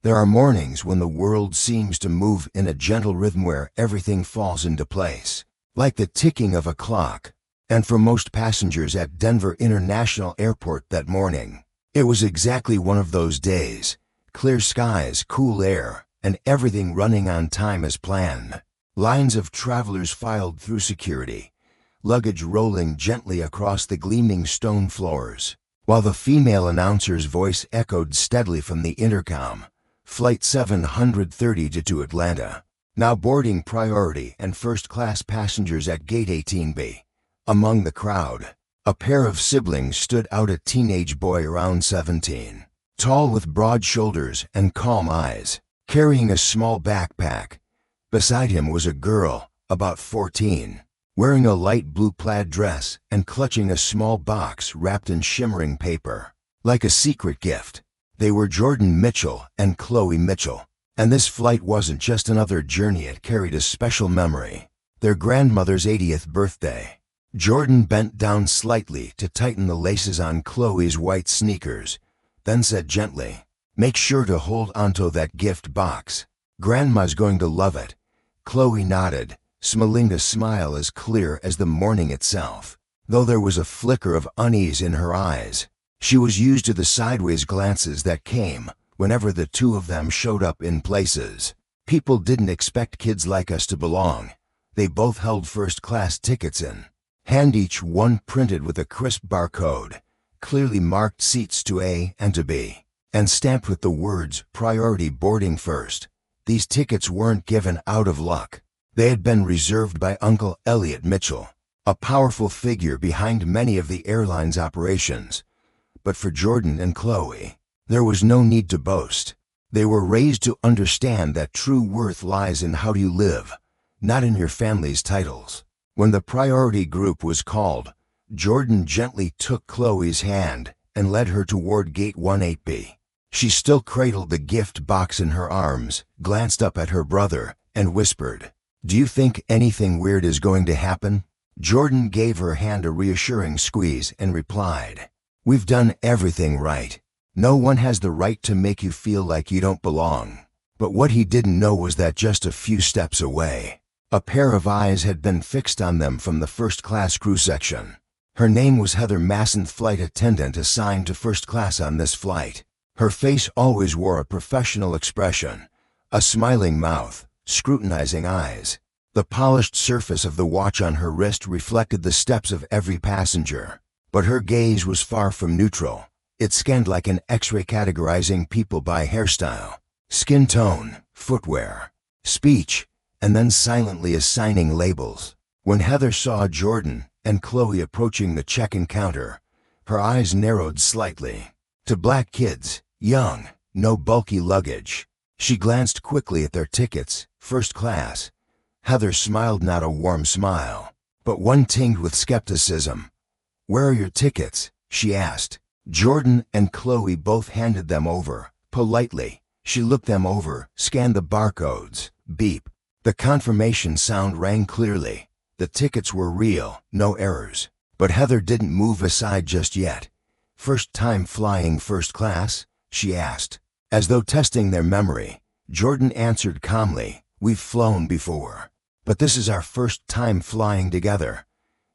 There are mornings when the world seems to move in a gentle rhythm where everything falls into place, like the ticking of a clock. And for most passengers at Denver International Airport that morning, it was exactly one of those days. Clear skies, cool air, and everything running on time as planned. Lines of travelers filed through security, luggage rolling gently across the gleaming stone floors, while the female announcer's voice echoed steadily from the intercom. Flight 730 to Atlanta. Now boarding priority and first-class passengers at Gate 18B. Among the crowd, a pair of siblings stood out, a teenage boy around 17, tall with broad shoulders and calm eyes, carrying a small backpack. Beside him was a girl, about 14, wearing a light blue plaid dress and clutching a small box wrapped in shimmering paper, like a secret gift. They were Jordan Mitchell and Chloe Mitchell, and this flight wasn't just another journey, it carried a special memory. Their grandmother's 80th birthday. Jordan bent down slightly to tighten the laces on Chloe's white sneakers, then said gently, "Make sure to hold onto that gift box. Grandma's going to love it." Chloe nodded, smiling a smile as clear as the morning itself, though there was a flicker of unease in her eyes. She was used to the sideways glances that came whenever the two of them showed up in places. People didn't expect kids like us to belong. They both held first-class tickets in hand, each one printed with a crisp barcode, clearly marked seats to A and to B, and stamped with the words "Priority Boarding First." These tickets weren't given out of luck. They had been reserved by Uncle Elliot Mitchell, a powerful figure behind many of the airline's operations. But for Jordan and Chloe, there was no need to boast. They were raised to understand that true worth lies in how you live, not in your family's titles. When the priority group was called, Jordan gently took Chloe's hand and led her toward Gate 18B. She still cradled the gift box in her arms, glanced up at her brother, and whispered, "Do you think anything weird is going to happen?" Jordan gave her hand a reassuring squeeze and replied, "We've done everything right. No one has the right to make you feel like you don't belong." But what he didn't know was that just a few steps away, a pair of eyes had been fixed on them from the first-class crew section. Her name was Heather Masson, flight attendant assigned to first class on this flight. Her face always wore a professional expression, a smiling mouth, scrutinizing eyes. The polished surface of the watch on her wrist reflected the steps of every passenger. But her gaze was far from neutral. It scanned like an X-ray, categorizing people by hairstyle, skin tone, footwear, speech, and then silently assigning labels. When Heather saw Jordan and Chloe approaching the check-in counter, her eyes narrowed slightly. To black kids, young, no bulky luggage. She glanced quickly at their tickets, first class. Heather smiled, not a warm smile, but one tinged with skepticism. "Where are your tickets?" she asked. Jordan and Chloe both handed them over, politely. She looked them over, scanned the barcodes. Beep. The confirmation sound rang clearly. The tickets were real, no errors. But Heather didn't move aside just yet. "First time flying first class?" she asked. As though testing their memory, Jordan answered calmly, "We've flown before, but this is our first time flying together."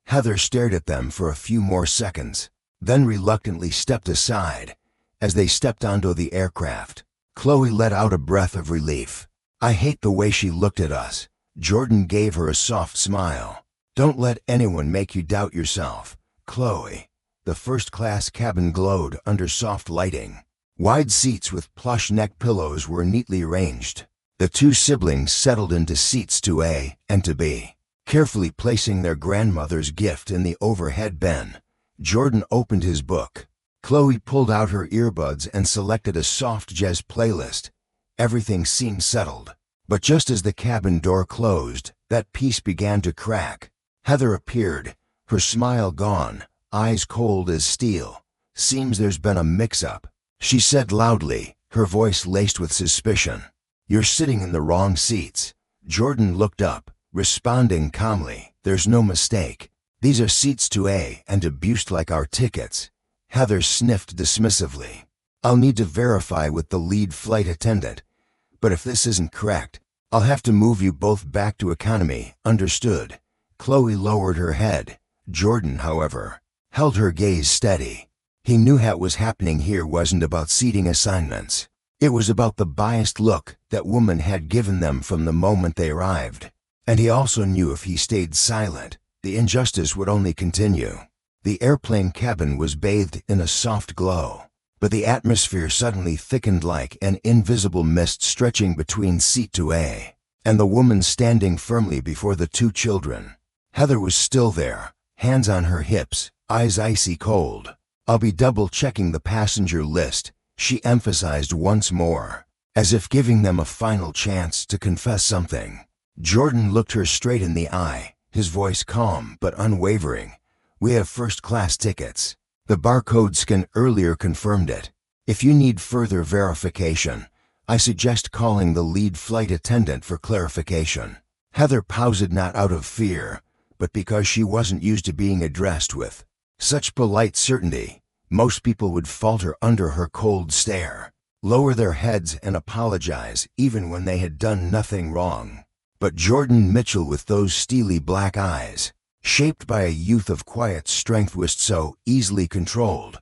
Heather stared at them for a few more seconds, then reluctantly stepped aside. As they stepped onto the aircraft, Chloe let out a breath of relief. "I hate the way she looked at us." Jordan gave her a soft smile. "Don't let anyone make you doubt yourself, Chloe." The first-class cabin glowed under soft lighting. Wide seats with plush neck pillows were neatly arranged. The two siblings settled into seats to A and to B, carefully placing their grandmother's gift in the overhead bin. Jordan opened his book. Chloe pulled out her earbuds and selected a soft jazz playlist. Everything seemed settled. But just as the cabin door closed, that piece began to crack. Heather appeared, her smile gone, eyes cold as steel. "Seems there's been a mix-up," she said loudly, her voice laced with suspicion. "You're sitting in the wrong seats." Jordan looked up, responding calmly, "There's no mistake. These are seats to A and to B, like our tickets." Heather sniffed dismissively. I'll need to verify with the lead flight attendant. But if this isn't correct, I'll have to move you both back to economy, understood? Chloe lowered her head. Jordan, however, held her gaze steady. He knew what was happening here wasn't about seating assignments. It was about the biased look that woman had given them from the moment they arrived. And he also knew if he stayed silent, the injustice would only continue. The airplane cabin was bathed in a soft glow, but the atmosphere suddenly thickened like an invisible mist stretching between seat 2A and the woman standing firmly before the two children. Heather was still there, hands on her hips, eyes icy cold. I'll be double-checking the passenger list, she emphasized once more, as if giving them a final chance to confess something. Jordan looked her straight in the eye, his voice calm but unwavering. We have first-class tickets. The barcode scan earlier confirmed it. If you need further verification, I suggest calling the lead flight attendant for clarification. Heather paused, not out of fear, but because she wasn't used to being addressed with such polite certainty. Most people would falter under her cold stare, lower their heads and apologize even when they had done nothing wrong. But Jordan Mitchell, with those steely black eyes, shaped by a youth of quiet strength, was so easily controlled.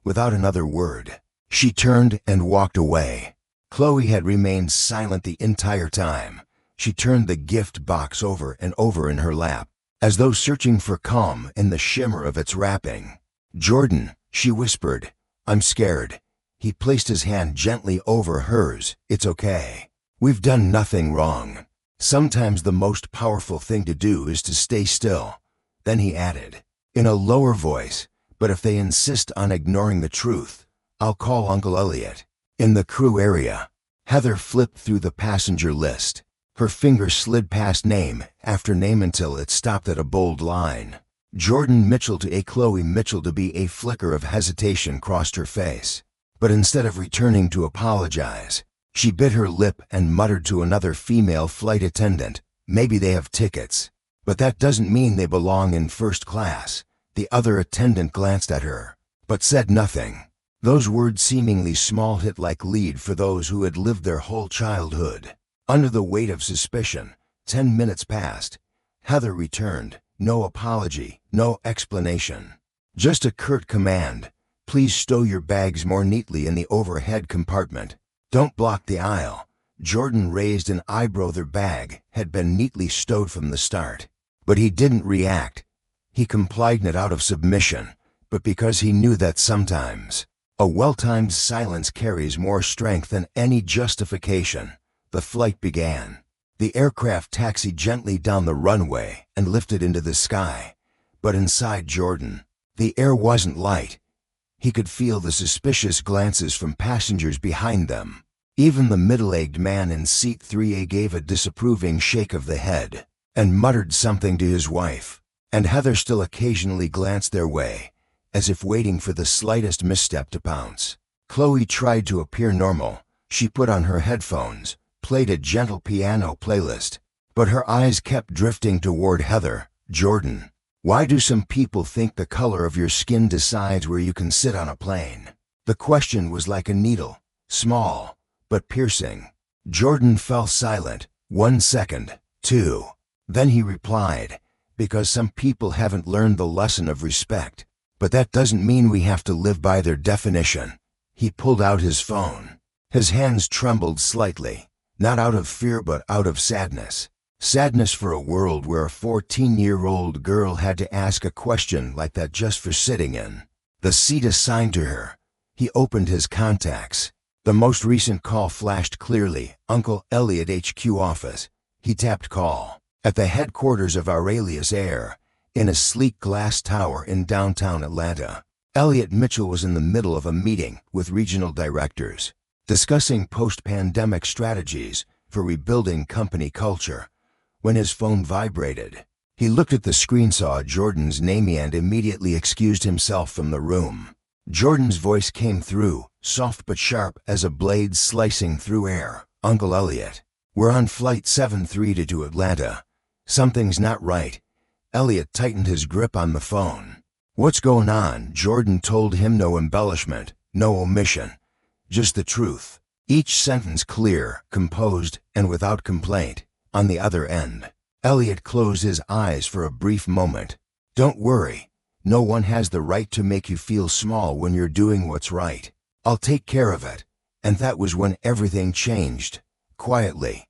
Without another word, she turned and walked away. Chloe had remained silent the entire time. She turned the gift box over and over in her lap, as though searching for calm in the shimmer of its wrapping. Jordan, she whispered, I'm scared. He placed his hand gently over hers. It's okay. We've done nothing wrong. Sometimes the most powerful thing to do is to stay still. Then he added, in a lower voice, but if they insist on ignoring the truth, I'll call Uncle Elliot. In the crew area, Heather flipped through the passenger list. Her finger slid past name after name until it stopped at a bold line. Jordan Mitchell to A. Chloe Mitchell to B. A flicker of hesitation crossed her face. But instead of returning to apologize, she bit her lip and muttered to another female flight attendant, maybe they have tickets, but that doesn't mean they belong in first class. The other attendant glanced at her, but said nothing. Those words, seemingly small, hit like lead for those who had lived their whole childhood under the weight of suspicion. 10 minutes passed. Heather returned. No apology, no explanation. Just a curt command. Please stow your bags more neatly in the overhead compartment. Don't block the aisle. Jordan raised an eyebrow. Their bag had been neatly stowed from the start. But he didn't react. He complied not out of submission, but because he knew that sometimes a well-timed silence carries more strength than any justification. The flight began. The aircraft taxied gently down the runway and lifted into the sky. But inside Jordan, the air wasn't light. He could feel the suspicious glances from passengers behind them. Even the middle-aged man in seat 3A gave a disapproving shake of the head and muttered something to his wife. And Heather still occasionally glanced their way, as if waiting for the slightest misstep to pounce. Chloe tried to appear normal. She put on her headphones, played a gentle piano playlist, but her eyes kept drifting toward Heather. Jordan, why do some people think the color of your skin decides where you can sit on a plane? The question was like a needle, small, but piercing. Jordan fell silent. 1 second, 2. Then he replied, because some people haven't learned the lesson of respect. But that doesn't mean we have to live by their definition. He pulled out his phone. His hands trembled slightly, not out of fear but out of sadness. Sadness for a world where a 14-year-old girl had to ask a question like that just for sitting in the seat assigned to her. He opened his contacts. The most recent call flashed clearly. Uncle Elliot HQ office. He tapped call. At the headquarters of Aurelius Air, in a sleek glass tower in downtown Atlanta. Elliot Mitchell was in the middle of a meeting with regional directors, discussing post-pandemic strategies for rebuilding company culture, when his phone vibrated. He looked at the screen, saw Jordan's name, and immediately excused himself from the room. Jordan's voice came through, soft but sharp as a blade slicing through air. Uncle Elliot, we're on flight 732 to Atlanta. Something's not right. Elliot tightened his grip on the phone. What's going on? Jordan told him, no embellishment, no omission. just the truth. Each sentence clear, composed, and without complaint. On the other end, Elliot closed his eyes for a brief moment. Don't worry. No one has the right to make you feel small when you're doing what's right. I'll take care of it. And that was when everything changed. Quietly,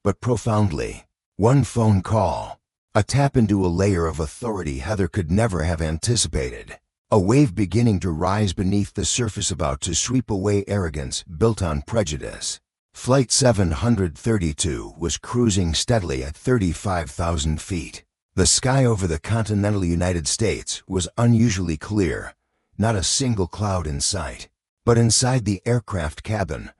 but profoundly. One phone call. A tap into a layer of authority Heather could never have anticipated. A wave beginning to rise beneath the surface about to sweep away arrogance built on prejudice. Flight 732 was cruising steadily at 35,000 feet. The sky over the continental United States was unusually clear, not a single cloud in sight. But inside the aircraft cabin,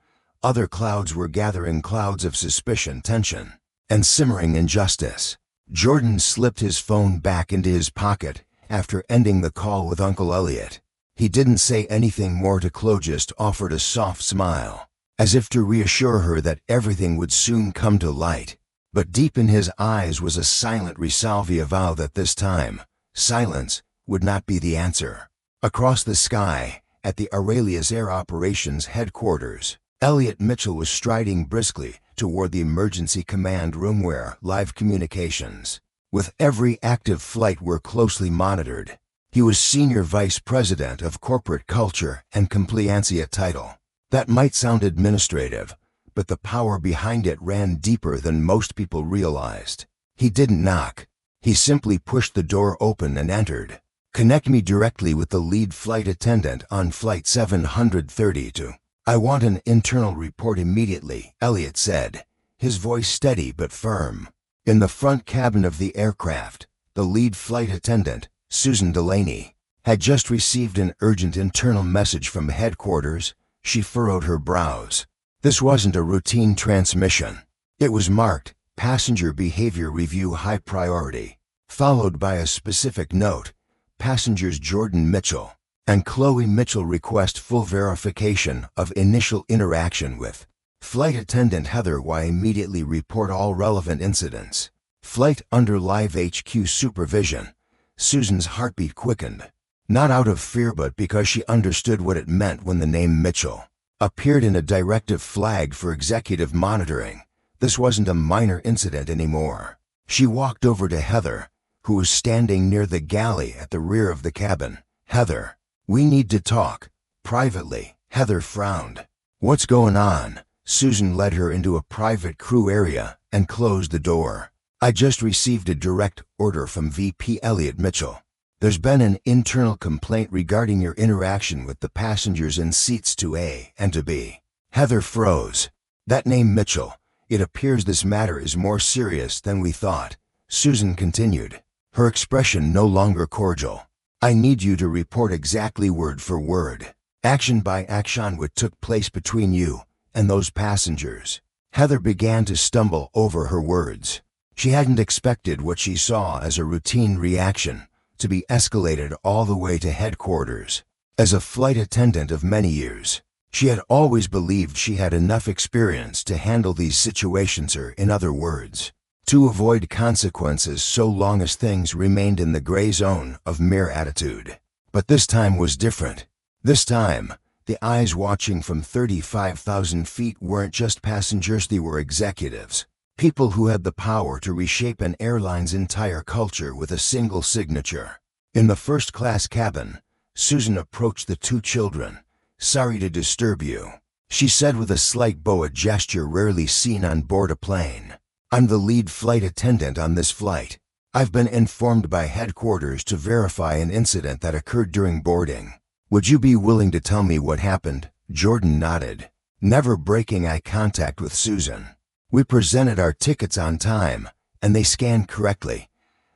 other clouds were gathering, clouds of suspicion, tension, and simmering injustice. Jordan slipped his phone back into his pocket after ending the call with Uncle Elliot. He didn't say anything more to Chloe, just offered a soft smile, as if to reassure her that everything would soon come to light. But deep in his eyes was a silent resolve, a vow that this time, silence would not be the answer. Across the sky, at the Aurelius Air Operations Headquarters, Elliot Mitchell was striding briskly toward the emergency command room where live communications with every active flight were closely monitored. He was Senior Vice President of Corporate Culture and Compliance, a title that might sound administrative, but the power behind it ran deeper than most people realized. He didn't knock. He simply pushed the door open and entered. Connect me directly with the lead flight attendant on Flight 732. I want an internal report immediately, Elliot said, his voice steady but firm. In the front cabin of the aircraft, the lead flight attendant, Susan Delaney, had just received an urgent internal message from headquarters. She furrowed her brows. This wasn't a routine transmission. It was marked, Passenger Behavior Review High Priority, followed by a specific note, Passengers Jordan Mitchell and Chloe Mitchell request full verification of initial interaction with Flight Attendant Heather Y. Immediately report all relevant incidents. Flight under live HQ supervision. Susan's heartbeat quickened, not out of fear but because she understood what it meant when the name Mitchell appeared in a directive flag for executive monitoring. This wasn't a minor incident anymore. She walked over to Heather, who was standing near the galley at the rear of the cabin. Heather, we need to talk. Privately. Heather frowned. What's going on? Susan led her into a private crew area and closed the door. I just received a direct order from VP Elliot Mitchell. There's been an internal complaint regarding your interaction with the passengers in seats 2A and 2B. Heather froze. That name Mitchell. It appears this matter is more serious than we thought. Susan continued, her expression no longer cordial. I need you to report exactly word for word, action by action, what took place between you and those passengers. Heather began to stumble over her words. She hadn't expected what she saw as a routine reaction to be escalated all the way to headquarters. As a flight attendant of many years, she had always believed she had enough experience to handle these situations, or in other words, to avoid consequences so long as things remained in the gray zone of mere attitude. But this time was different. This time, the eyes watching from 35,000 feet weren't just passengers, they were executives. People who had the power to reshape an airline's entire culture with a single signature. In the first-class cabin, Susan approached the two children. Sorry to disturb you, she said with a slight boa gesture rarely seen on board a plane. I'm the lead flight attendant on this flight. I've been informed by headquarters to verify an incident that occurred during boarding. Would you be willing to tell me what happened? Jordan nodded, never breaking eye contact with Susan. We presented our tickets on time, and they scanned correctly.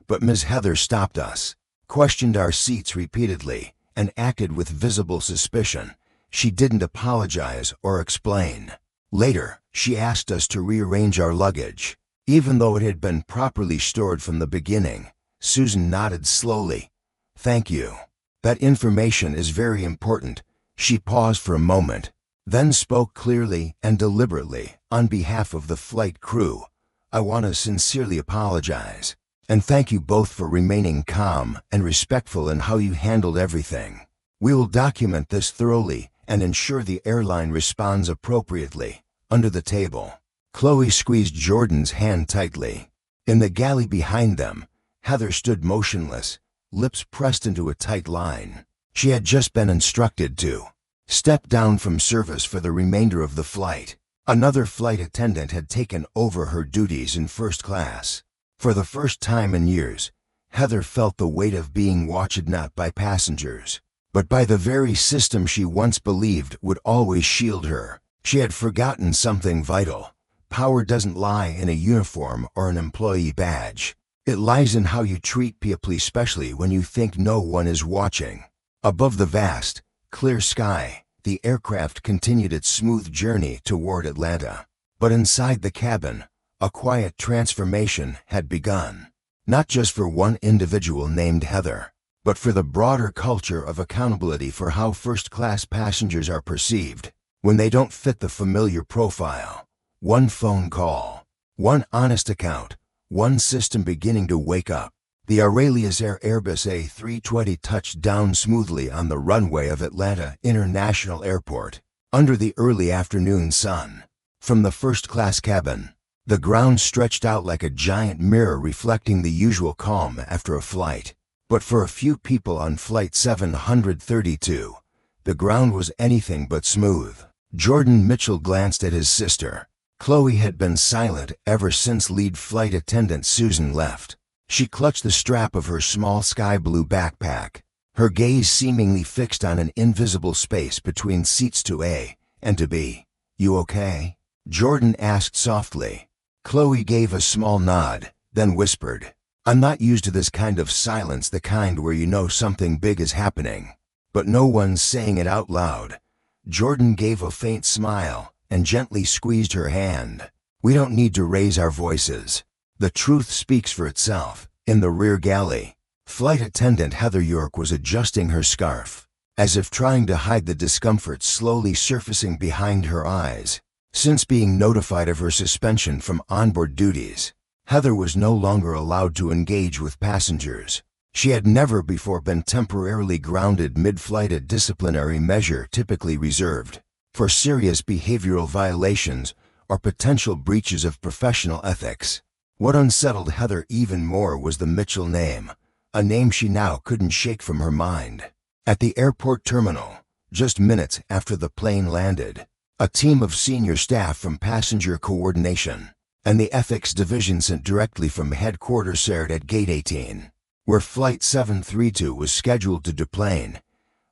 But Ms. Heather stopped us, questioned our seats repeatedly, and acted with visible suspicion. She didn't apologize or explain. Later, she asked us to rearrange our luggage, even though it had been properly stored from the beginning. Susan nodded slowly. Thank you. That information is very important. She paused for a moment, then spoke clearly and deliberately. On behalf of the flight crew, I want to sincerely apologize, and thank you both for remaining calm and respectful in how you handled everything. We will document this thoroughly and ensure the airline responds appropriately. Under the table, Chloe squeezed Jordan's hand tightly. In the galley behind them, Heather stood motionless, lips pressed into a tight line. She had just been instructed to step down from service for the remainder of the flight. Another flight attendant had taken over her duties in first class. For the first time in years, Heather felt the weight of being watched not by passengers, but by the very system she once believed would always shield her. She had forgotten something vital. Power doesn't lie in a uniform or an employee badge. It lies in how you treat people, especially when you think no one is watching. Above the vast, clear sky, the aircraft continued its smooth journey toward Atlanta. But inside the cabin, a quiet transformation had begun. Not just for one individual named Heather, but for the broader culture of accountability for how first-class passengers are perceived when they don't fit the familiar profile. One phone call, one honest account, one system beginning to wake up. The Aurelius Air Airbus A320 touched down smoothly on the runway of Atlanta International Airport, under the early afternoon sun. From the first-class cabin, the ground stretched out like a giant mirror reflecting the usual calm after a flight. But for a few people on Flight 732, the ground was anything but smooth. Jordan Mitchell glanced at his sister. Chloe had been silent ever since lead flight attendant Susan left. She clutched the strap of her small sky blue backpack, her gaze seemingly fixed on an invisible space between seats to A and to B. "You okay?" Jordan asked softly. Chloe gave a small nod, then whispered, "I'm not used to this kind of silence, the kind where you know something big is happening, but no one's saying it out loud." Jordan gave a faint smile and gently squeezed her hand. "We don't need to raise our voices. The truth speaks for itself." In the rear galley, flight attendant Heather York was adjusting her scarf, as if trying to hide the discomfort slowly surfacing behind her eyes. Since being notified of her suspension from onboard duties, Heather was no longer allowed to engage with passengers. She had never before been temporarily grounded mid-flight, a disciplinary measure typically reserved for serious behavioral violations or potential breaches of professional ethics. What unsettled Heather even more was the Mitchell name, a name she now couldn't shake from her mind. At the airport terminal, just minutes after the plane landed, a team of senior staff from passenger coordination and the ethics division sent directly from headquarters shared at Gate 18, where Flight 732 was scheduled to deplane.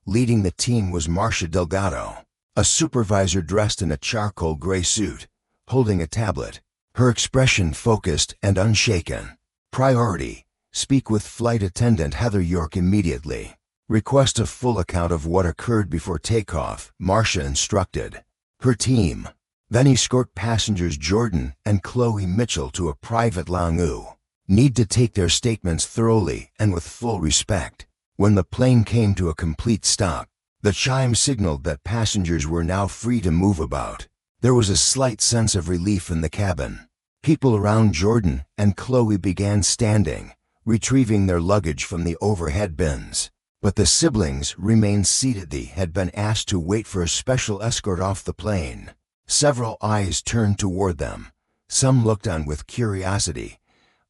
Leading the team was Marcia Delgado, a supervisor dressed in a charcoal gray suit, holding a tablet, her expression focused and unshaken. "Priority: speak with flight attendant Heather York immediately. Request a full account of what occurred before takeoff," Marcia instructed. Her team then escort passengers Jordan and Chloe Mitchell to a private lounge. Need to take their statements thoroughly and with full respect. When the plane came to a complete stop, the chime signaled that passengers were now free to move about. There was a slight sense of relief in the cabin. People around Jordan and Chloe began standing, retrieving their luggage from the overhead bins. But the siblings remained seated. They had been asked to wait for a special escort off the plane. Several eyes turned toward them. Some looked on with curiosity,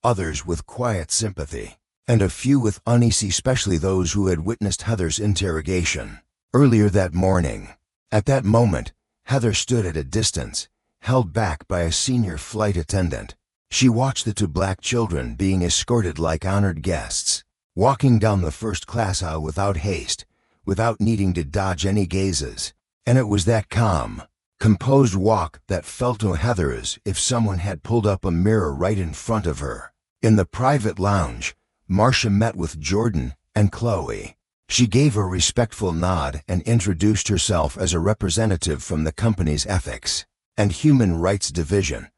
others with quiet sympathy, and a few with uneasy, especially those who had witnessed Heather's interrogation earlier that morning. At that moment, Heather stood at a distance, held back by a senior flight attendant. She watched the two black children being escorted like honored guests, walking down the first-class aisle without haste, without needing to dodge any gazes. And it was that calm, composed walk that felt to Heather as if someone had pulled up a mirror right in front of her. In the private lounge, Marcia met with Jordan and Chloe. She gave a respectful nod and introduced herself as a representative from the company's Ethics and Human Rights Division.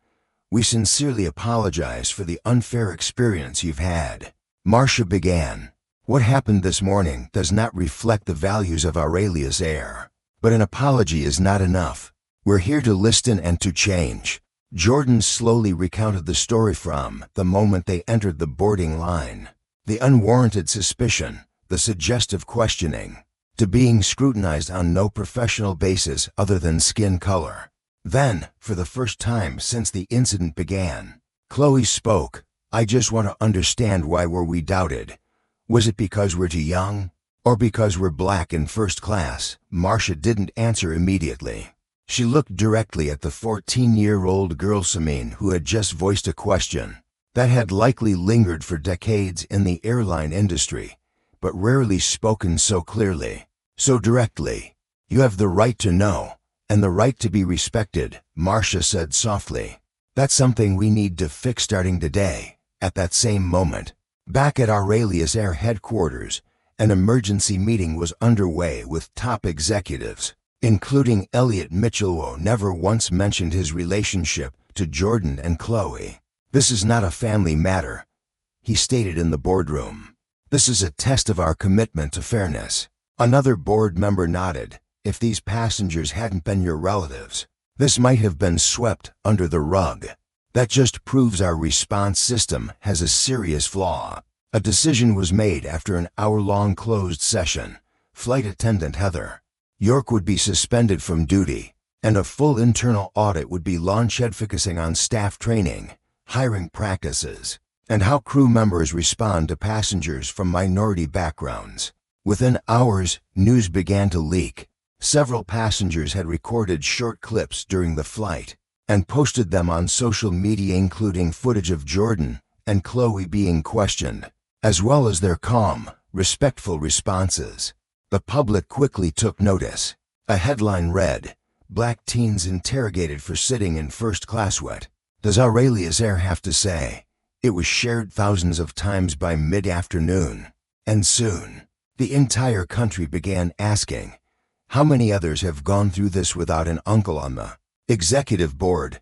"We sincerely apologize for the unfair experience you've had," Marcia began. "What happened this morning does not reflect the values of Aurelius Air. But an apology is not enough. We're here to listen and to change." Jordan slowly recounted the story from the moment they entered the boarding line. The unwarranted suspicion, the suggestive questioning, to being scrutinized on no professional basis other than skin color. Then, for the first time since the incident began, Chloe spoke. "I just want to understand, why were we doubted? Was it because we're too young? Or because we're black in first class?" Marcia didn't answer immediately. She looked directly at the 14-year-old girl Samin, who had just voiced a question that had likely lingered for decades in the airline industry, but rarely spoken so clearly, so directly. "You have the right to know, and the right to be respected," Marcia said softly. "That's something we need to fix starting today." At that same moment, back at Aurelius Air headquarters, an emergency meeting was underway with top executives, including Elliot Mitchell, who never once mentioned his relationship to Jordan and Chloe. "This is not a family matter," he stated in the boardroom. "This is a test of our commitment to fairness." Another board member nodded. "If these passengers hadn't been your relatives, this might have been swept under the rug. That just proves our response system has a serious flaw." A decision was made after an hour-long closed session. Flight attendant Heather York would be suspended from duty, and a full internal audit would be launched focusing on staff training, hiring practices, and how crew members respond to passengers from minority backgrounds. Within hours, news began to leak. Several passengers had recorded short clips during the flight and posted them on social media, including footage of Jordan and Chloe being questioned, as well as their calm, respectful responses. The public quickly took notice. A headline read, "Black teens interrogated for sitting in first class. What does Aurelius Air have to say?" It was shared thousands of times by mid-afternoon, and soon, the entire country began asking, how many others have gone through this without an uncle on the executive board?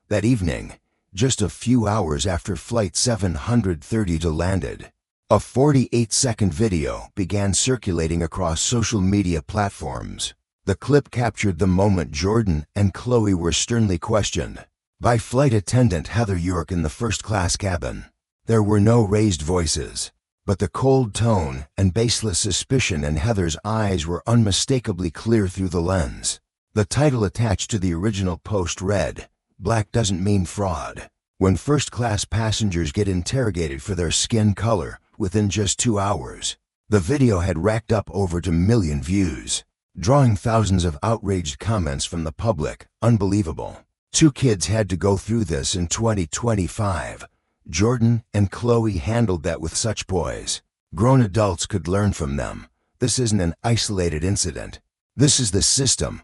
That evening, just a few hours after Flight 732 landed, a 48-second video began circulating across social media platforms. The clip captured the moment Jordan and Chloe were sternly questioned by flight attendant Heather York in the first-class cabin. There were no raised voices, but the cold tone and baseless suspicion in Heather's eyes were unmistakably clear through the lens. The title attached to the original post read, "Black doesn't mean fraud." When first-class passengers get interrogated for their skin color within just 2 hours, the video had racked up over 2 million views, drawing thousands of outraged comments from the public. "Unbelievable. 2 kids had to go through this in 2025. Jordan and Chloe handled that with such poise. Grown adults could learn from them. This isn't an isolated incident. This is the system.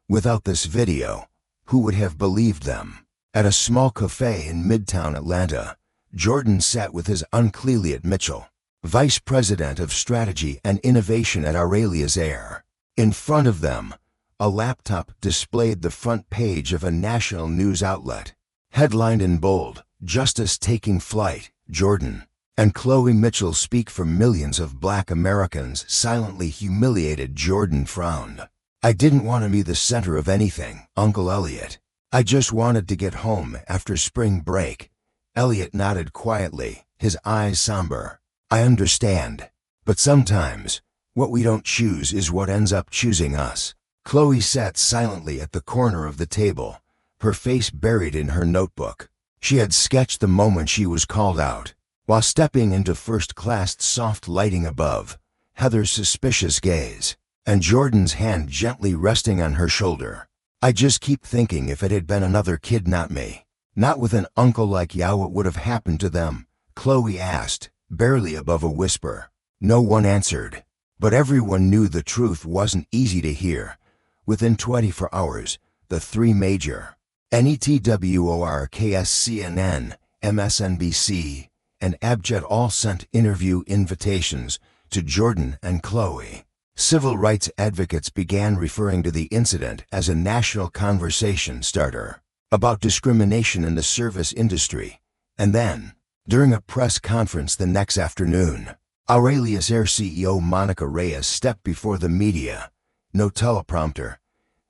Without this video, who would have believed them?" At a small cafe in Midtown Atlanta, Jordan sat with his Uncle Elliot Mitchell, Vice President of Strategy and Innovation at Aurelius Air. In front of them, a laptop displayed the front page of a national news outlet. Headlined in bold, "Justice Taking Flight, Jordan and Chloe Mitchell Speak for Millions of Black Americans Silently Humiliated." Jordan frowned. "I didn't want to be the center of anything, Uncle Elliot. I just wanted to get home after spring break." Elliot nodded quietly, his eyes somber. "I understand. But sometimes, what we don't choose is what ends up choosing us." Chloe sat silently at the corner of the table, her face buried in her notebook. She had sketched the moment she was called out. While stepping into first-class soft lighting above, Heather's suspicious gaze, and Jordan's hand gently resting on her shoulder. "I just keep thinking, if it had been another kid, not me, not with an uncle like you, what would have happened to them?" Chloe asked, barely above a whisper. No one answered, but everyone knew the truth wasn't easy to hear. Within 24 hours, the 3 major networks, CNN, MSNBC, and Abjet all sent interview invitations to Jordan and Chloe. Civil rights advocates began referring to the incident as a national conversation starter about discrimination in the service industry. And then, during a press conference the next afternoon, Aurelius Air CEO Monica Reyes stepped before the media. No teleprompter,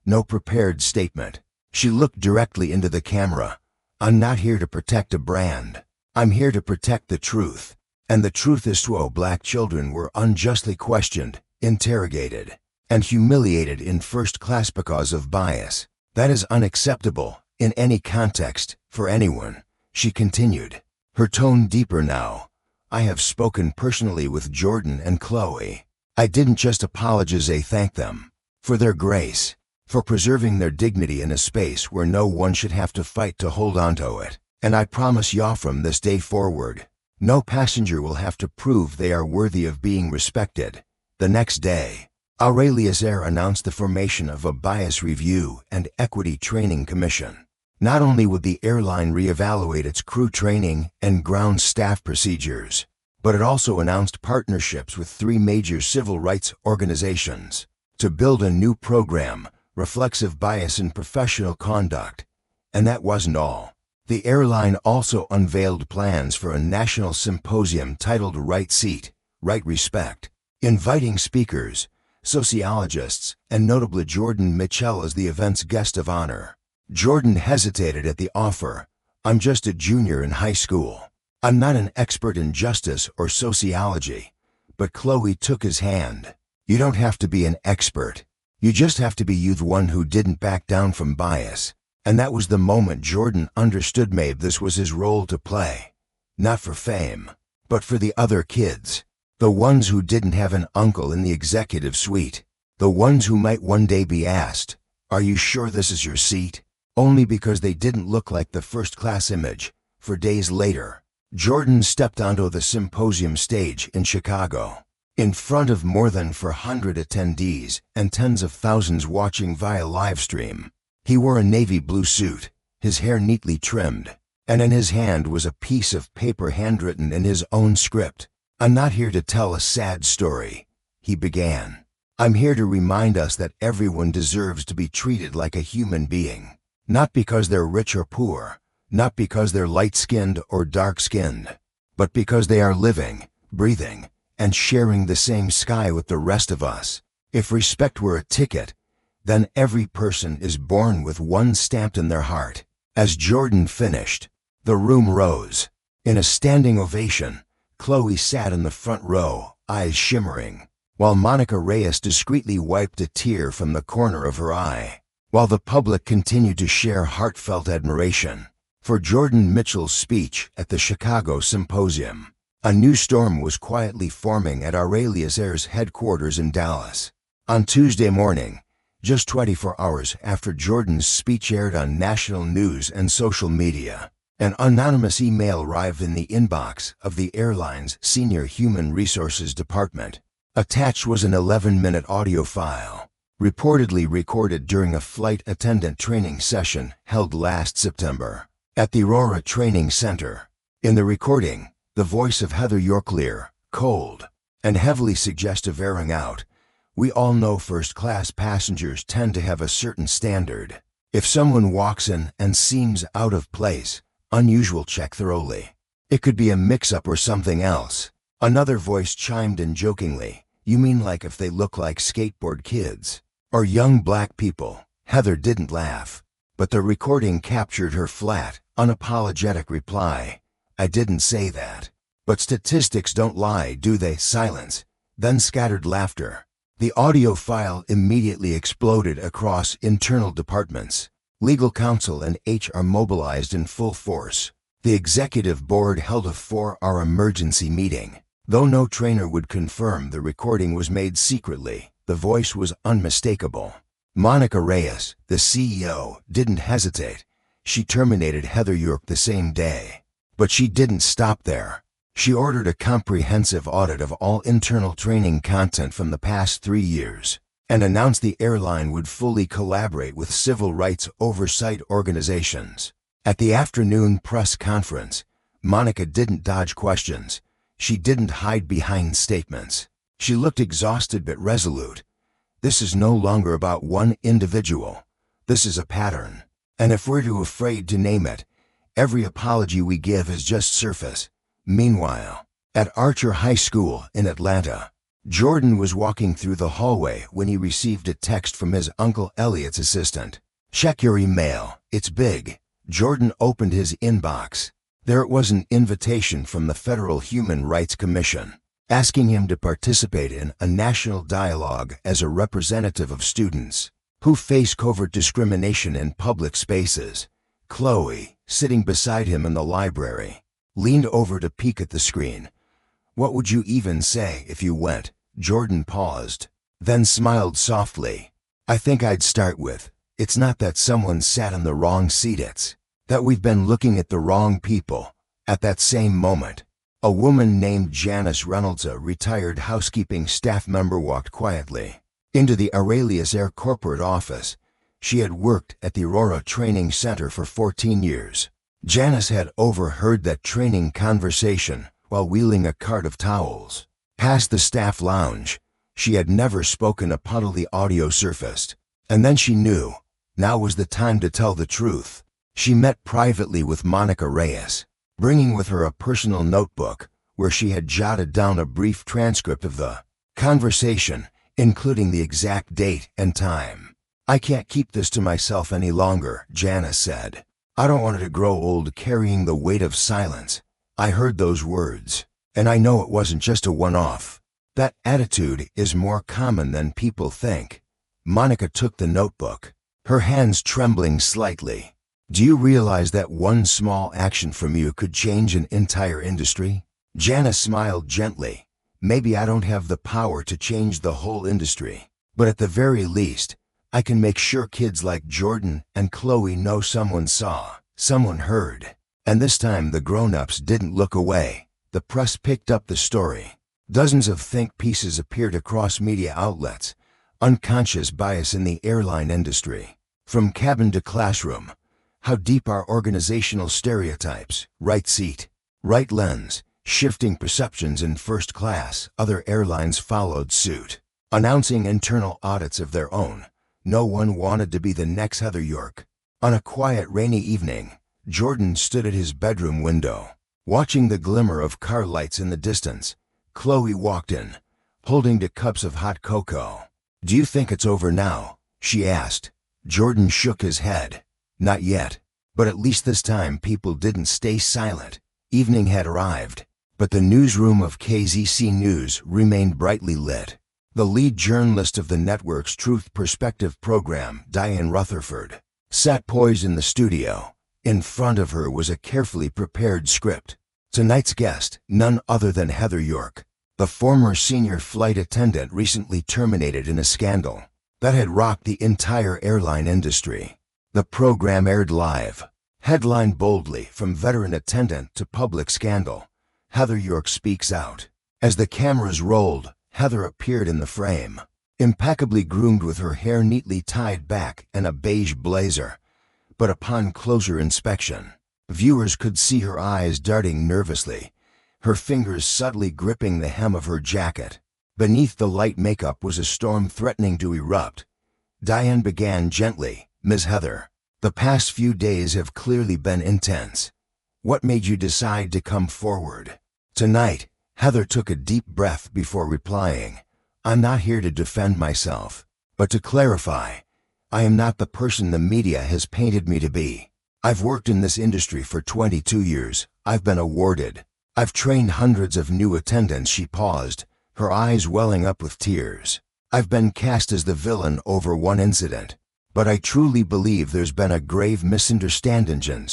no prepared statement. She looked directly into the camera. "I'm not here to protect a brand. I'm here to protect the truth. And the truth is, 2 black children were unjustly questioned, interrogated, and humiliated in first class because of bias. That is unacceptable, in any context, for anyone, she continued, her tone deeper now. I have spoken personally with Jordan and Chloe. I didn't just apologize, I thank them for their grace, for preserving their dignity in a space where no one should have to fight to hold onto it. And I promise y'all from this day forward, no passenger will have to prove they are worthy of being respected. The next day, Aurelius Air announced the formation of a Bias Review and Equity Training Commission. Not only would the airline reevaluate its crew training and ground staff procedures, but it also announced partnerships with 3 major civil rights organizations to build a new program, Reflexive Bias in Professional Conduct. And that wasn't all. The airline also unveiled plans for a national symposium titled Right Seat, Right Respect, inviting speakers, sociologists, and notably Jordan Mitchell as the event's guest of honor. Jordan hesitated at the offer. I'm just a junior in high school. I'm not an expert in justice or sociology. But Chloe took his hand. You don't have to be an expert. You just have to be you, the one who didn't back down from bias. And that was the moment Jordan understood maybe this was his role to play. Not for fame, but for the other kids. The ones who didn't have an uncle in the executive suite. The ones who might one day be asked, are you sure this is your seat? Only because they didn't look like the first-class image. For days later, Jordan stepped onto the symposium stage in Chicago, in front of more than 400 attendees and tens of thousands watching via livestream. He wore a navy blue suit, his hair neatly trimmed, and in his hand was a piece of paper handwritten in his own script. I'm not here to tell a sad story, he began. I'm here to remind us that everyone deserves to be treated like a human being. Not because they're rich or poor, not because they're light-skinned or dark-skinned, but because they are living, breathing, and sharing the same sky with the rest of us. If respect were a ticket, then every person is born with one stamped in their heart. As Jordan finished, the room rose. In a standing ovation, Chloe sat in the front row, eyes shimmering, while Monica Reyes discreetly wiped a tear from the corner of her eye, while the public continued to share heartfelt admiration for Jordan Mitchell's speech at the Chicago Symposium. A new storm was quietly forming at Aurelius Air's headquarters in Dallas. On Tuesday morning, just 24 hours after Jordan's speech aired on national news and social media, an anonymous email arrived in the inbox of the airline's senior human resources department. Attached was an 11-minute audio file, reportedly recorded during a flight attendant training session held last September at the Aurora Training Center. In the recording, the voice of Heather Yorklear, cold and heavily suggestive, airing out, "We all know first-class passengers tend to have a certain standard. If someone walks in and seems out of place, unusual, check thoroughly. It could be a mix-up or something else." Another voice chimed in jokingly, "You mean like if they look like skateboard kids or young black people?" Heather didn't laugh, but the recording captured her flat, unapologetic reply, "I didn't say that." "But statistics don't lie, do they?" Silence, then scattered laughter. The audio file immediately exploded across internal departments. Legal counsel and HR mobilized in full force. The executive board held a 4-hour emergency meeting. Though no trainer would confirm the recording was made secretly, the voice was unmistakable. Monica Reyes, the CEO, didn't hesitate. She terminated Heather York the same day. But she didn't stop there. She ordered a comprehensive audit of all internal training content from the past 3 years, and announced the airline would fully collaborate with civil rights oversight organizations. At the afternoon press conference, Monica didn't dodge questions. She didn't hide behind statements. She looked exhausted but resolute. This is no longer about one individual. This is a pattern. And if we're too afraid to name it, every apology we give is just surface. Meanwhile, at Archer High School in Atlanta, Jordan was walking through the hallway when he received a text from his Uncle Elliot's assistant. "Check your email, it's big." Jordan opened his inbox. There it was, an invitation from the Federal Human Rights Commission. asking him to participate in a national dialogue as a representative of students who face covert discrimination in public spaces. Chloe, sitting beside him in the library, leaned over to peek at the screen. "What would you even say if you went?" Jordan paused, then smiled softly. "I think I'd start with, it's not that someone sat in the wrong seat, it's that we've been looking at the wrong people." At that same moment, a woman named Janice Reynolds, a retired housekeeping staff member, walked quietly into the Aurelius Air corporate office. She had worked at the Aurora Training Center for 14 years. Janice had overheard that training conversation while wheeling a cart of towels past the staff lounge. She had never spoken a puddle. The audio surfaced, and then she knew. Now was the time to tell the truth. She met privately with Monica Reyes, bringing with her a personal notebook where she had jotted down a brief transcript of the conversation, including the exact date and time. "I can't keep this to myself any longer," Janice said. "I don't want her to grow old carrying the weight of silence." I heard those words, and I know it wasn't just a one-off. That attitude is more common than people think. Monica took the notebook, her hands trembling slightly. "Do you realize that one small action from you could change an entire industry?" Janice smiled gently. "Maybe I don't have the power to change the whole industry, but at the very least, I can make sure kids like Jordan and Chloe know someone saw, someone heard." And this time the grown-ups didn't look away. The press picked up the story. Dozens of think pieces appeared across media outlets. Unconscious bias in the airline industry. From cabin to classroom. How deep are organizational stereotypes? Right seat, right lens, shifting perceptions in first class. Other airlines followed suit, announcing internal audits of their own. No one wanted to be the next Heather York. On a quiet rainy evening, Jordan stood at his bedroom window, watching the glimmer of car lights in the distance. Chloe walked in, holding two cups of hot cocoa. "Do you think it's over now?" she asked. Jordan shook his head. "Not yet. But at least this time people didn't stay silent." Evening had arrived, but the newsroom of KZC News remained brightly lit. The lead journalist of the network's Truth Perspective program, Diane Rutherford, sat poised in the studio. In front of her was a carefully prepared script. Tonight's guest, none other than Heather York, the former senior flight attendant recently terminated in a scandal that had rocked the entire airline industry. The program aired live, headlined boldly, "From veteran attendant to public scandal, Heather York speaks out." As the cameras rolled, Heather appeared in the frame, impeccably groomed with her hair neatly tied back and a beige blazer. But upon closer inspection, viewers could see her eyes darting nervously, her fingers subtly gripping the hem of her jacket. Beneath the light makeup was a storm threatening to erupt. Diane began gently. "Ms. Heather, the past few days have clearly been intense. What made you decide to come forward tonight?" Heather took a deep breath before replying. "I'm not here to defend myself, but to clarify. I am not the person the media has painted me to be. I've worked in this industry for 22 years. I've been awarded. I've trained hundreds of new attendants." She paused, her eyes welling up with tears. "I've been cast as the villain over one incident, but I truly believe there's been a grave misunderstanding,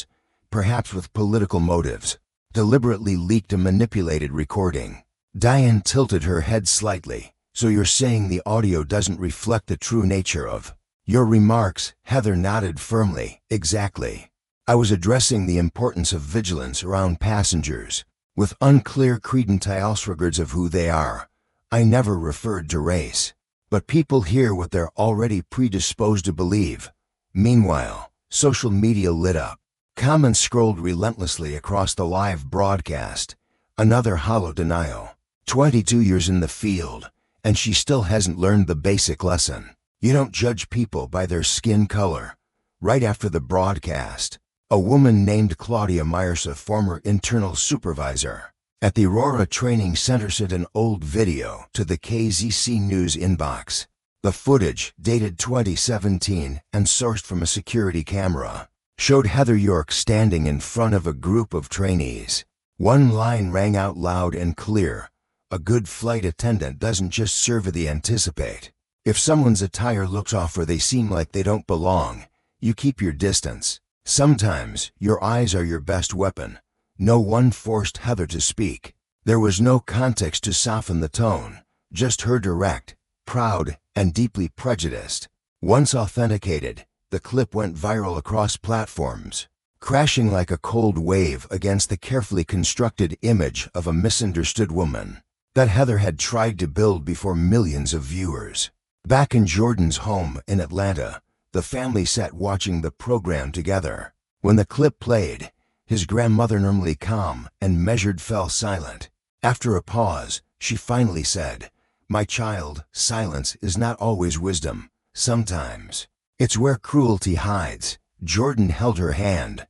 perhaps with political motives. Deliberately leaked a manipulated recording." Diane tilted her head slightly. "So you're saying the audio doesn't reflect the true nature of your remarks?" Heather nodded firmly. "Exactly. I was addressing the importance of vigilance around passengers with unclear credentials regards of who they are. I never referred to race. But people hear what they're already predisposed to believe." Meanwhile, social media lit up. Comments scrolled relentlessly across the live broadcast. "Another hollow denial. 22 years in the field, and she still hasn't learned the basic lesson. You don't judge people by their skin color." Right after the broadcast, a woman named Claudia Myers, a former internal supervisor at the Aurora Training Center, sent an old video to the KZC News inbox. The footage, dated 2017 and sourced from a security camera, showed Heather York standing in front of a group of trainees. One line rang out loud and clear: A good flight attendant doesn't just serve the anticipate. If someone's attire looks off or they seem like they don't belong, you keep your distance. Sometimes, your eyes are your best weapon. No one forced Heather to speak. There was no context to soften the tone, just her direct, proud, and deeply prejudiced. Once authenticated, the clip went viral across platforms, crashing like a cold wave against the carefully constructed image of a misunderstood woman that Heather had tried to build before millions of viewers. Back in Jordan's home in Atlanta, the family sat watching the program together. When the clip played, his grandmother, normally calm and measured, fell silent. After a pause, she finally said, "My child, silence is not always wisdom. Sometimes it's where cruelty hides." Jordan held her hand.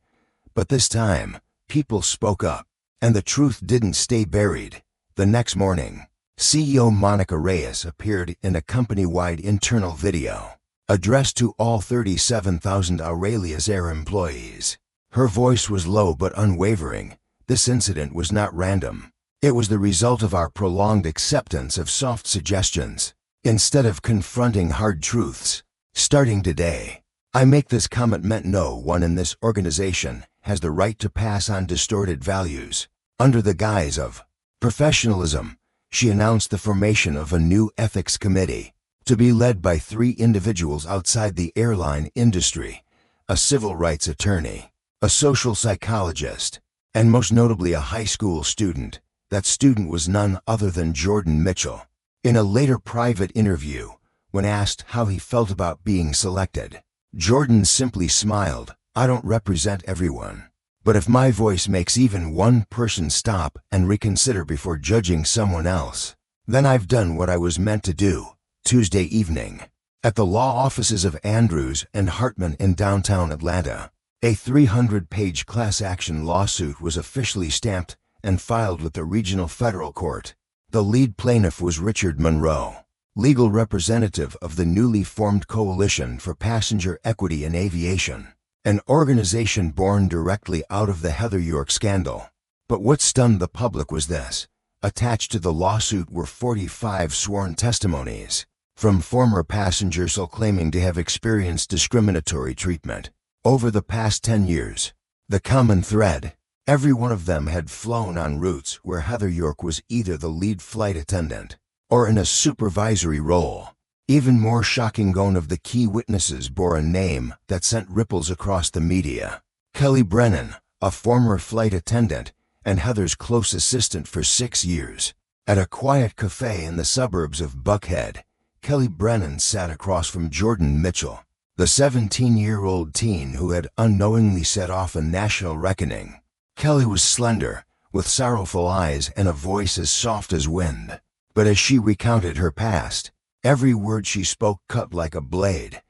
But this time, people spoke up, and the truth didn't stay buried. The next morning, CEO Monica Reyes appeared in a company-wide internal video, addressed to all 37,000 Aurelius Air employees. Her voice was low but unwavering. This incident was not random. It was the result of our prolonged acceptance of soft suggestions, instead of confronting hard truths. Starting today, I make this comment meant no one in this organization has the right to pass on distorted values. Under the guise of professionalism, she announced the formation of a new ethics committee, to be led by 3 individuals outside the airline industry: a civil rights attorney, a social psychologist, and most notably a high school student. That student was none other than Jordan Mitchell. In a later private interview, when asked how he felt about being selected, Jordan simply smiled. "I don't represent everyone, but if my voice makes even one person stop and reconsider before judging someone else, then I've done what I was meant to do." Tuesday evening, at the law offices of Andrews and Hartman in downtown Atlanta, a 300-page class action lawsuit was officially stamped and filed with the regional federal court. The lead plaintiff was Richard Monroe, legal representative of the newly formed Coalition for Passenger Equity in Aviation, an organization born directly out of the Heather York scandal. But what stunned the public was this: attached to the lawsuit were 45 sworn testimonies from former passengers all claiming to have experienced discriminatory treatment over the past 10 years. The common thread: every one of them had flown on routes where Heather York was either the lead flight attendant or in a supervisory role. Even more shocking, one of the key witnesses bore a name that sent ripples across the media: Kelly Brennan, a former flight attendant and Heather's close assistant for 6 years. At a quiet cafe in the suburbs of Buckhead, Kelly Brennan sat across from Jordan Mitchell, the 17-year-old teen who had unknowingly set off a national reckoning. Kelly was slender, with sorrowful eyes and a voice as soft as wind. But as she recounted her past, every word she spoke cut like a blade.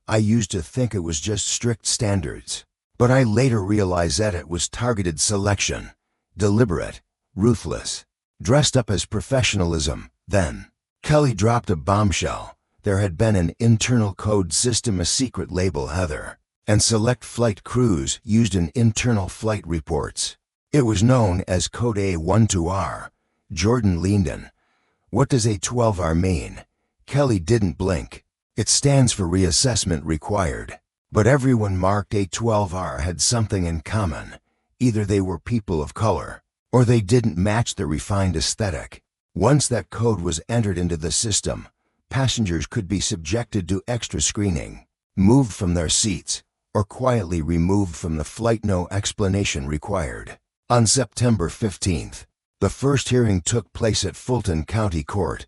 "I used to think it was just strict standards, but I later realized that it was targeted selection, deliberate, ruthless, dressed up as professionalism." Then, Kelly dropped a bombshell. There had been an internal code system, a secret label Heather and select flight crews used in internal flight reports. It was known as Code A12R. Jordan leaned in. "What does A12R mean?" Kelly didn't blink. "It stands for reassessment required." But everyone marked A12R had something in common. Either they were people of color, or they didn't match the refined aesthetic. Once that code was entered into the system, passengers could be subjected to extra screening, moved from their seats, or quietly removed from the flight, no explanation required. On September 15th, the first hearing took place at Fulton County Court.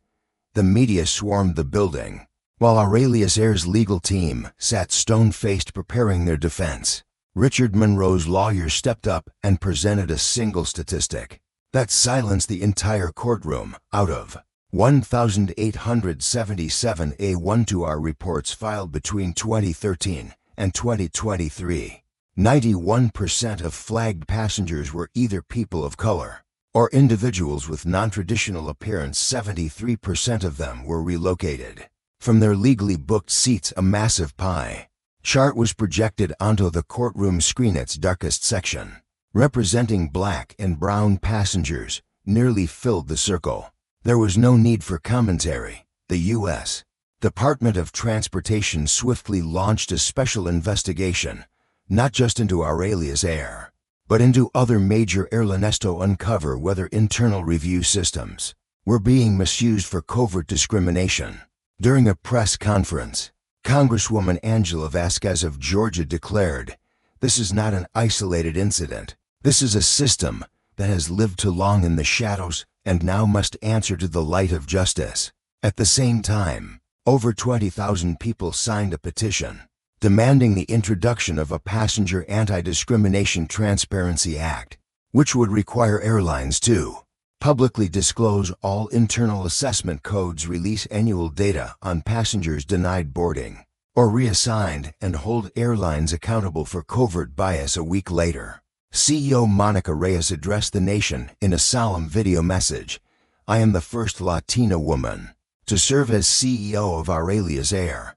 The media swarmed the building, while Aurelius Air's legal team sat stone-faced preparing their defense. Richard Monroe's lawyer stepped up and presented a single statistic that silenced the entire courtroom. Out of 1,877 A12R reports filed between 2013 and 2023, 91% of flagged passengers were either people of color or individuals with non-traditional appearance. 73% of them were relocated from their legally booked seats. A massive pie chart was projected onto the courtroom screen. Its darkest section, representing black and brown passengers, nearly filled the circle. There was no need for commentary. The U.S. Department of Transportation swiftly launched a special investigation, not just into Aurelia's Air, but into other major airlines to uncover whether internal review systems were being misused for covert discrimination. During a press conference, Congresswoman Angela Vasquez of Georgia declared, "This is not an isolated incident. This is a system that has lived too long in the shadows and now must answer to the light of justice." At the same time, over 20,000 people signed a petition demanding the introduction of a Passenger Anti-Discrimination Transparency Act, which would require airlines to publicly disclose all internal assessment codes, release annual data on passengers denied boarding or reassigned, and hold airlines accountable for covert bias. A week later, CEO Monica Reyes addressed the nation in a solemn video message. "I am the first Latina woman to serve as CEO of Aurelia's Air,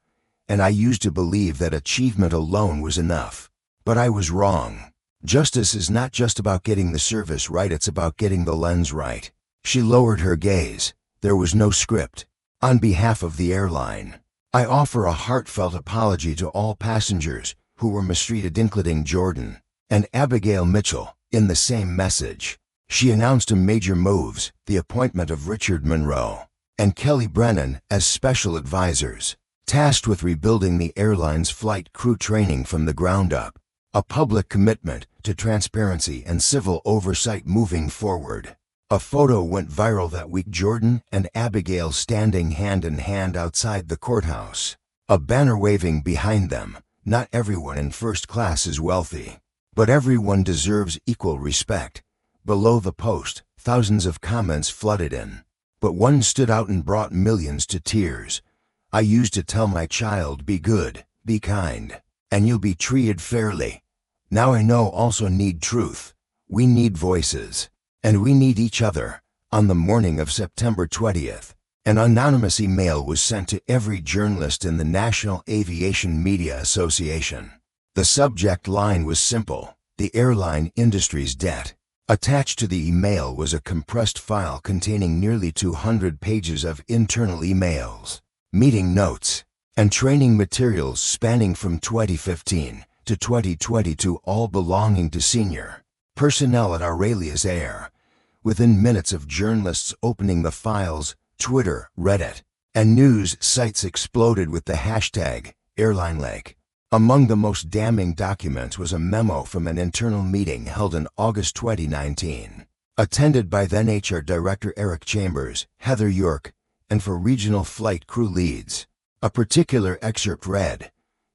and I used to believe that achievement alone was enough. But I was wrong. Justice is not just about getting the service right, it's about getting the lens right." She lowered her gaze. There was no script. "On behalf of the airline, I offer a heartfelt apology to all passengers who were mistreated, including Jordan and Abigail Mitchell." In the same message, she announced major moves: the appointment of Richard Monroe and Kelly Brennan as special advisors, tasked with rebuilding the airline's flight crew training from the ground up, a public commitment to transparency and civil oversight moving forward. A photo went viral that week: Jordan and Abigail standing hand in hand outside the courthouse, a banner waving behind them. "Not everyone in first class is wealthy, but everyone deserves equal respect." Below the post, thousands of comments flooded in, but one stood out and brought millions to tears. "I used to tell my child, be good, be kind, and you'll be treated fairly. Now I know also need truth. We need voices, and we need each other." On the morning of September 20th, an anonymous email was sent to every journalist in the National Aviation Media Association. The subject line was simple: the airline industry's debt. Attached to the email was a compressed file containing nearly 200 pages of internal emails, meeting notes, and training materials spanning from 2015 to 2022, all belonging to senior personnel at Aurelia's Air. Within minutes of journalists opening the files, Twitter, Reddit, and news sites exploded with the hashtag #AirlineLake. Among the most damning documents was a memo from an internal meeting held in August 2019, attended by then HR Director Eric Chambers, Heather York, and for regional flight crew leads. A particular excerpt read,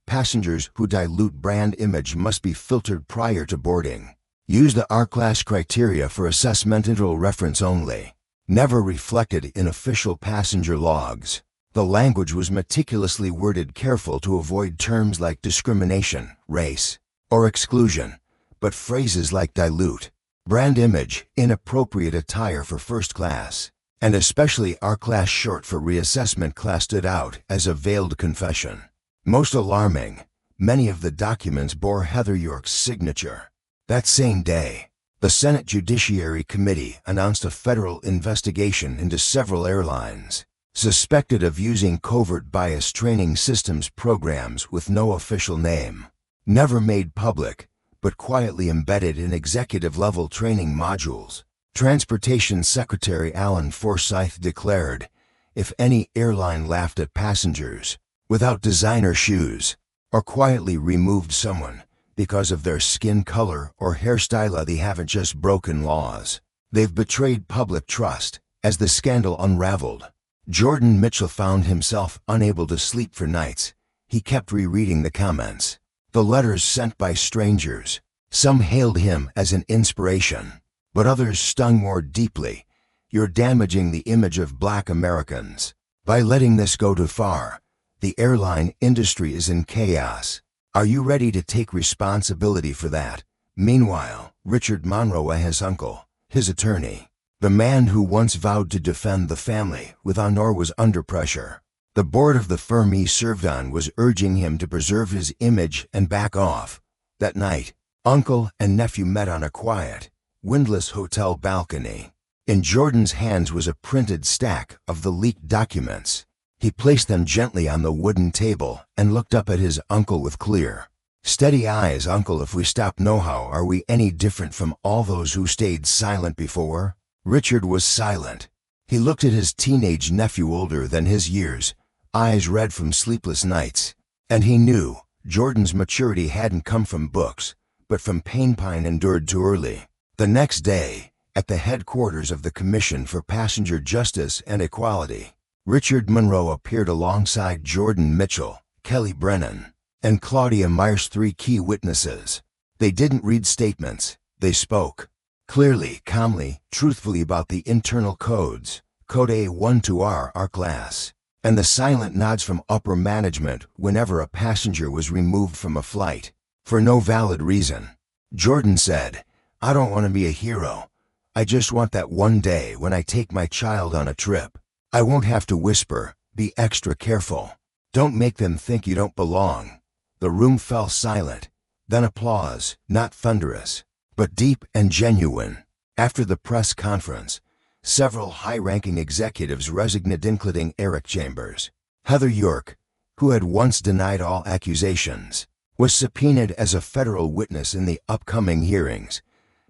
"Passengers who dilute brand image must be filtered prior to boarding. Use the R-Class criteria for assessment. Interval reference only. Never reflected in official passenger logs." The language was meticulously worded, careful to avoid terms like discrimination, race, or exclusion, but phrases like dilute, brand image, inappropriate attire for first class, and especially R-Class, short for reassessment class, stood out as a veiled confession. Most alarming, many of the documents bore Heather York's signature. That same day, the Senate Judiciary Committee announced a federal investigation into several airlines suspected of using covert bias training systems programs with no official name, never made public, but quietly embedded in executive-level training modules. Transportation Secretary Alan Forsyth declared, "If any airline laughed at passengers without designer shoes, or quietly removed someone because of their skin color or hairstyle, they haven't just broken laws, they've betrayed public trust." As the scandal unraveled, Jordan Mitchell found himself unable to sleep for nights. He kept rereading the comments, the letters sent by strangers. Some hailed him as an inspiration, but others stung more deeply. "You're damaging the image of Black Americans by letting this go too far. The airline industry is in chaos. Are you ready to take responsibility for that?" Meanwhile, Richard Monroe, his uncle, his attorney, the man who once vowed to defend the family with honor, was under pressure. The board of the firm he served on was urging him to preserve his image and back off. That night, uncle and nephew met on a quiet, windowless hotel balcony. In Jordan's hands was a printed stack of the leaked documents. He placed them gently on the wooden table and looked up at his uncle with clear, steady eyes. "Uncle, if we stop nohow, are we any different from all those who stayed silent before?" Richard was silent. He looked at his teenage nephew, older than his years, eyes red from sleepless nights. And he knew Jordan's maturity hadn't come from books, but from pain endured too early. The next day, at the headquarters of the Commission for Passenger Justice and Equality, Richard Monroe appeared alongside Jordan Mitchell, Kelly Brennan, and Claudia Myers, three key witnesses. They didn't read statements, they spoke. Clearly, calmly, truthfully about the internal codes, Code A1 to our class, and the silent nods from upper management whenever a passenger was removed from a flight, for no valid reason. Jordan said, "I don't want to be a hero. I just want that one day when I take my child on a trip. I won't have to whisper, be extra careful. Don't make them think you don't belong." The room fell silent. Then applause, not thunderous, but deep and genuine. After the press conference, several high-ranking executives resigned, including Eric Chambers. Heather York, who had once denied all accusations, was subpoenaed as a federal witness in the upcoming hearings,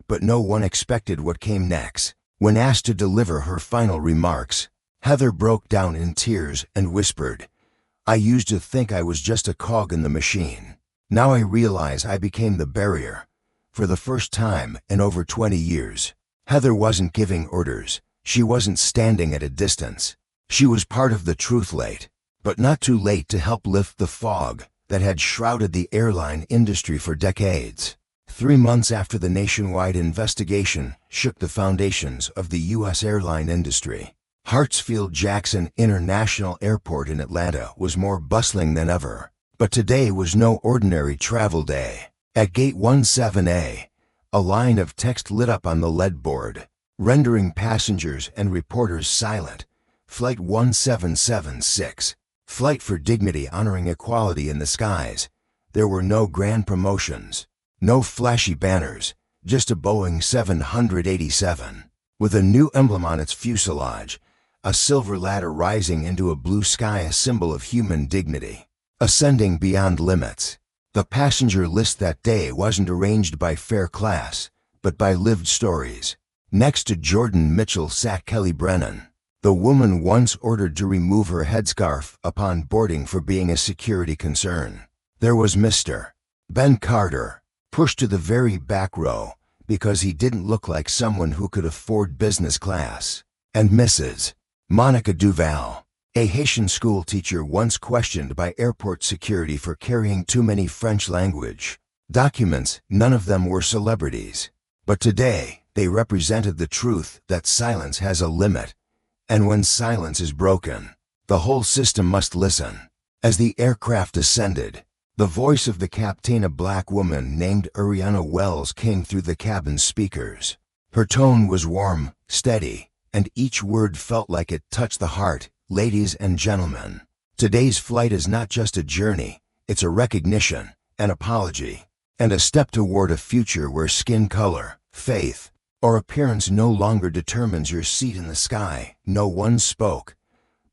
but no one expected what came next. When asked to deliver her final remarks, Heather broke down in tears and whispered, "I used to think I was just a cog in the machine. Now I realize I became the barrier. For the first time in over 20 years, Heather wasn't giving orders. She wasn't standing at a distance. She was part of the truth, late, but not too late to help lift the fog that had shrouded the airline industry for decades. 3 months after the nationwide investigation shook the foundations of the U.S. airline industry, Hartsfield-Jackson International Airport in Atlanta was more bustling than ever. But today was no ordinary travel day. At Gate 17A, a line of text lit up on the lead board, rendering passengers and reporters silent. Flight 1776, Flight for Dignity, honoring equality in the skies. There were no grand promotions, no flashy banners, just a Boeing 787, with a new emblem on its fuselage, a silver ladder rising into a blue sky, a symbol of human dignity, ascending beyond limits. The passenger list that day wasn't arranged by fare class, but by lived stories. Next to Jordan Mitchell sat Kelly Brennan, the woman once ordered to remove her headscarf upon boarding for being a security concern. There was Mr. Ben Carter, pushed to the very back row because he didn't look like someone who could afford business class, and Mrs. Monica Duval, a Haitian school teacher once questioned by airport security for carrying too many French language documents. None of them were celebrities, but today they represented the truth that silence has a limit, and when silence is broken, the whole system must listen. As the aircraft ascended, the voice of the captain, a black woman named Ariana Wells, came through the cabin speakers. Her tone was warm, steady, and each word felt like it touched the heart. "Ladies and gentlemen, today's flight is not just a journey, it's a recognition, an apology, and a step toward a future where skin color, faith, or appearance no longer determines your seat in the sky." No one spoke,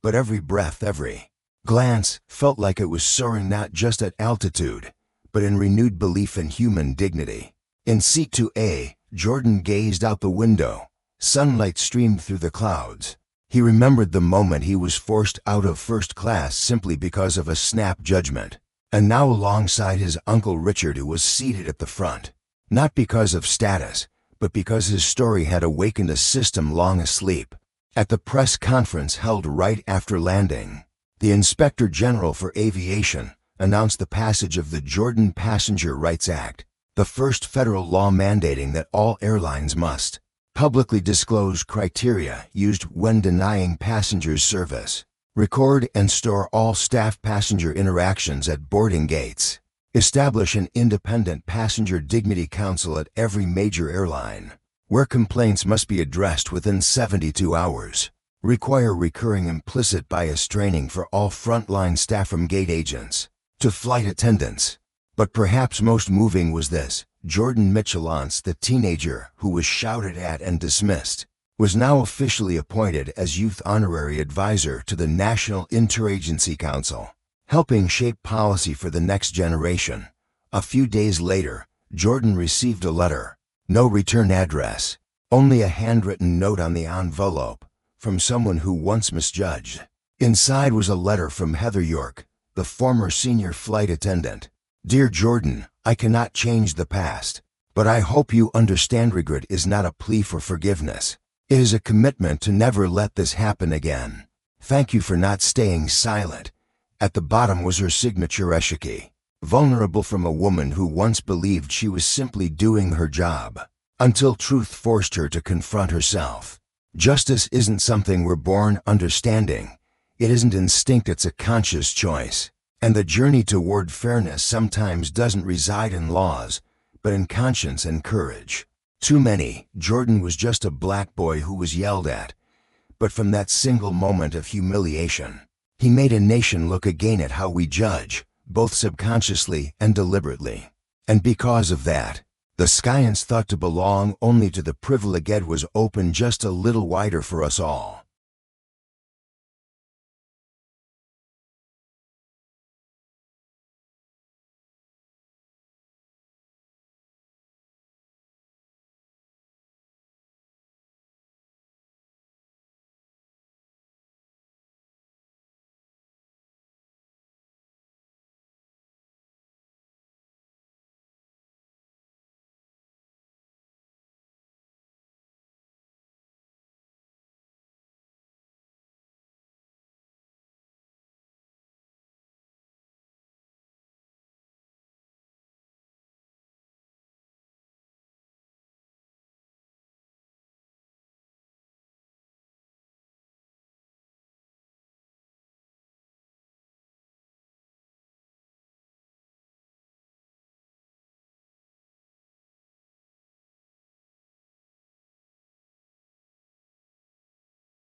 but every breath, every glance felt like it was soaring not just at altitude, but in renewed belief in human dignity. In seat 2A, Jordan gazed out the window. Sunlight streamed through the clouds. He remembered the moment he was forced out of first class simply because of a snap judgment, and now alongside his uncle Richard, who was seated at the front, not because of status, but because his story had awakened a system long asleep. At the press conference held right after landing, the Inspector General for Aviation announced the passage of the Jordan Passenger Rights Act, the first federal law mandating that all airlines must publicly disclose criteria used when denying passengers service, record and store all staff passenger interactions at boarding gates, establish an independent passenger dignity council at every major airline, where complaints must be addressed within 72 hours, require recurring implicit bias training for all frontline staff from gate agents to flight attendants. But perhaps most moving was this: Jordan Mitchell, the teenager who was shouted at and dismissed, was now officially appointed as Youth Honorary Advisor to the National Interagency Council, helping shape policy for the next generation. A few days later, Jordan received a letter. No return address. Only a handwritten note on the envelope, from someone who once misjudged. Inside was a letter from Heather York, the former senior flight attendant. Dear Jordan, I cannot change the past, but I hope you understand regret is not a plea for forgiveness. It is a commitment to never let this happen again. Thank you for not staying silent. At the bottom was her signature Eshiki, vulnerable from a woman who once believed she was simply doing her job, until truth forced her to confront herself. Justice isn't something we're born understanding. It isn't instinct, it's a conscious choice. And the journey toward fairness sometimes doesn't reside in laws, but in conscience and courage. Too many, Jordan was just a black boy who was yelled at. But from that single moment of humiliation, he made a nation look again at how we judge, both subconsciously and deliberately. And because of that, the science thought to belong only to the privileged was open just a little wider for us all.